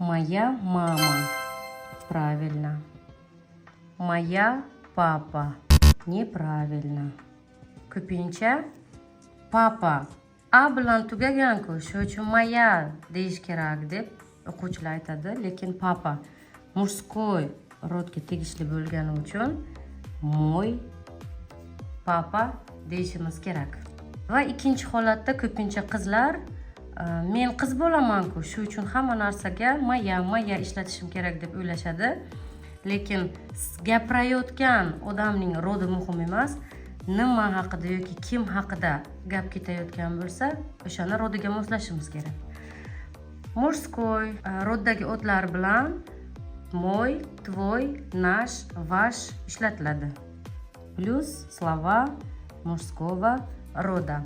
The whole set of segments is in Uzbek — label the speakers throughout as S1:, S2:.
S1: Моя мама. Правильно. Моя папа. Неправильно. Ko'pincha papa a bilan tugagan-ku, shuning uchun moya deyish kerak deb o'quvchilar aytadi, lekin papa murskoy rodga tegishli bo'lgani uchun moy papa deyishimiz kerak. Va ikkinchi holatda ko'pincha qizlar men qiz bo'laman-ku, shu uchun hamma narsaga moya ishlatishim kerak deb o'ylashadi. Lekin gapirayotgan odamning rodi muhim emas. Nima haqida yoki kim haqida gap ketayotgan bo'lsa, o'shani rodiga moslashimiz kerak. Murskoy roddagi otlar bilan мой, твой, наш, ваш ishlatiladi. Plus слова мужского рода.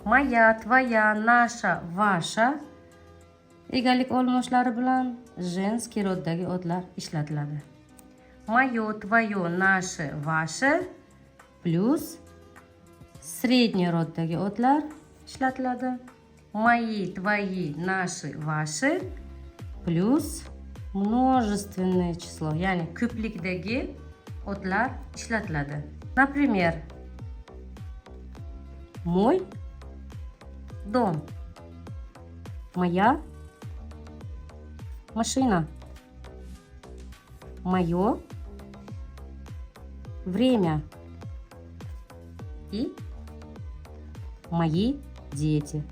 S1: Моя, твоя, наша, ваша egalik olmoshlari bilan женский roddagi otlar ishlatiladi. Моё, твоё, наше, ваше plus средний roddagi otlar ishlatiladi. Мои, твои, наши, ваши plus множественное число, ya'ni ko'plikdagi otlar ishlatiladi. Например, мой дом, моя машина, моё время и мои дети.